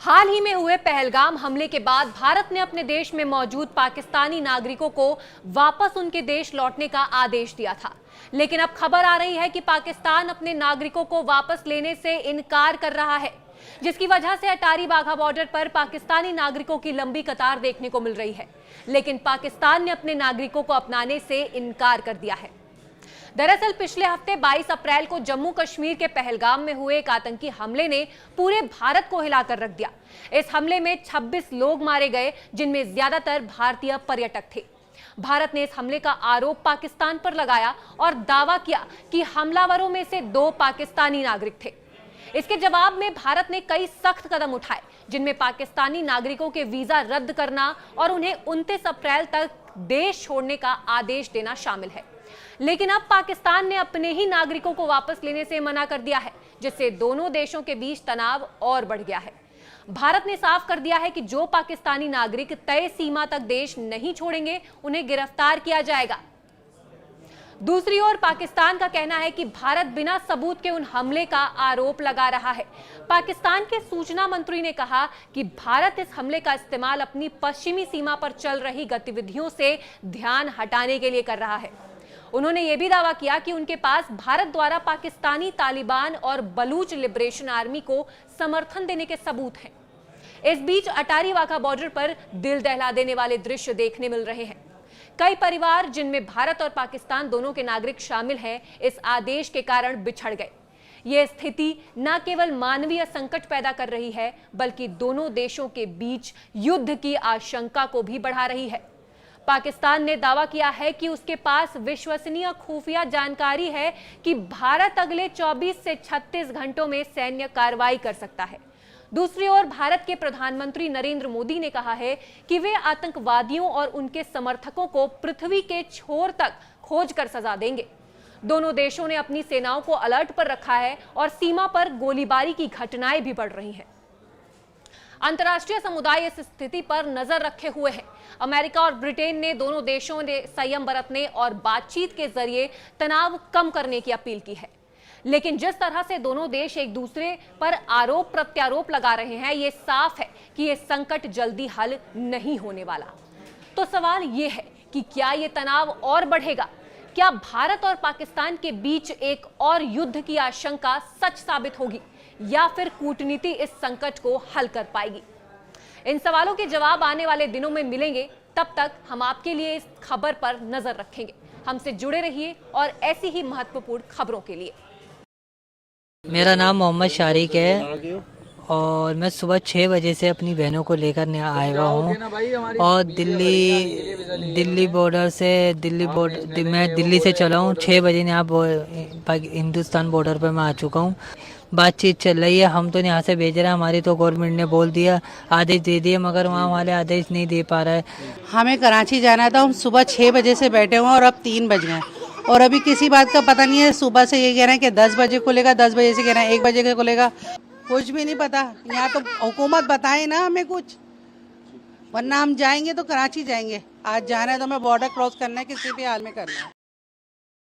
हाल ही में हुए पहलगाम हमले के बाद भारत ने अपने देश में मौजूद पाकिस्तानी नागरिकों को वापस उनके देश लौटने का आदेश दिया था। लेकिन अब खबर आ रही है कि पाकिस्तान अपने नागरिकों को वापस लेने से इनकार कर रहा है, जिसकी वजह से अटारी वाघा बॉर्डर पर पाकिस्तानी नागरिकों की लंबी कतार देखने को मिल रही है। लेकिन पाकिस्तान ने अपने नागरिकों को अपनाने से इनकार कर दिया है। दरअसल पिछले हफ्ते 22 अप्रैल को जम्मू कश्मीर के पहलगाम में हुए एक आतंकी हमले ने पूरे भारत को हिलाकर रख दिया। इस हमले में 26 लोग मारे गए, जिनमें ज्यादातर भारतीय पर्यटक थे। भारत ने इस हमले का आरोप पाकिस्तान पर लगाया और दावा किया कि हमलावरों में से 2 पाकिस्तानी नागरिक थे। इसके जवाब में भारत ने कई सख्त कदम उठाए, जिनमें पाकिस्तानी नागरिकों के वीजा रद्द करना और उन्हें 29 अप्रैल तक देश छोड़ने का आदेश देना शामिल है। लेकिन अब पाकिस्तान ने अपने ही नागरिकों को वापस लेने से मना कर दिया है, जिससे दोनों देशों के बीच तनाव और बढ़ गया है। भारत ने साफ कर दिया है कि जो पाकिस्तानी नागरिक तय सीमा तक देश नहीं छोड़ेंगे, उन्हें गिरफ्तार किया जाएगा। दूसरी ओर पाकिस्तान का कहना है कि भारत बिना सबूत के उन हमले का आरोप लगा रहा है। पाकिस्तान के सूचना मंत्री ने कहा कि भारत इस हमले का इस्तेमाल अपनी पश्चिमी सीमा पर चल रही गतिविधियों से ध्यान हटाने के लिए कर रहा है। उन्होंने यह भी दावा किया कि उनके पास भारत द्वारा पाकिस्तानी तालिबान और बलूच लिबरेशन आर्मी को समर्थन देने के सबूत हैं। इस बीच अटारी वाघा बॉर्डर पर दिल दहला देने वाले दृश्य देखने मिल रहे हैं। कई परिवार, जिनमें भारत और पाकिस्तान दोनों के नागरिक शामिल हैं, इस आदेश के कारण बिछड़ गए। यह स्थिति न केवल मानवीय संकट पैदा कर रही है, बल्कि दोनों देशों के बीच युद्ध की आशंका को भी बढ़ा रही है। पाकिस्तान ने दावा किया है कि उसके पास विश्वसनीय खुफिया जानकारी है कि भारत अगले 24 से 36 घंटों में सैन्य कार्रवाई कर सकता है। दूसरी ओर भारत के प्रधानमंत्री नरेंद्र मोदी ने कहा है कि वे आतंकवादियों और उनके समर्थकों को पृथ्वी के छोर तक खोज कर सजा देंगे। दोनों देशों ने अपनी सेनाओं को अलर्ट पर रखा है और सीमा पर गोलीबारी की घटनाएं भी बढ़ रही हैं। अंतर्राष्ट्रीय समुदाय इस स्थिति पर नजर रखे हुए है। अमेरिका और ब्रिटेन ने दोनों देशों ने संयम बरतने और बातचीत के जरिए तनाव कम करने की अपील की है। लेकिन जिस तरह से दोनों देश एक दूसरे पर आरोप प्रत्यारोप लगा रहे हैं, ये साफ है कि ये संकट जल्दी हल नहीं होने वाला। तो सवाल ये है कि क्या ये तनाव और बढ़ेगा? क्या भारत और पाकिस्तान के बीच एक और युद्ध की आशंका सच साबित होगी, या फिर कूटनीति इस संकट को हल कर पाएगी? इन सवालों के जवाब आने वाले दिनों में मिलेंगे। तब तक हम आपके लिए इस खबर पर नजर रखेंगे। हमसे जुड़े रहिए और ऐसी ही महत्वपूर्ण खबरों के लिए। मेरा नाम मोहम्मद शारिक है और मैं सुबह 6 बजे से अपनी बहनों को लेकर आया हूँ और दिल्ली बॉर्डर से मैं दिल्ली से चला हूँ। 6 बजे यहाँ हिंदुस्तान बॉर्डर पर मैं आ चुका हूँ। बातचीत चल रही है, हम तो यहाँ से भेज रहे हैं। हमारी तो गवर्नमेंट ने बोल दिया, आदेश दे दिए, मगर वहाँ वाले आदेश नहीं दे पा रहा है। हमें कराची जाना था, हम सुबह 6 बजे से बैठे हुए और अब 3 बज गए और अभी किसी बात का पता नहीं है। सुबह से ये कह रहे हैं कि 10 बजे खुलेगा, 10 बजे से कह रहे हैं 1 बजे का खुलेगा। कुछ भी नहीं पता। यहाँ तो हुकूमत बताए ना हमें कुछ, वरना हम जाएंगे तो कराची जाएंगे। आज जाना है तो हमें बॉर्डर क्रॉस करना है, किसी भी हाल में करना है।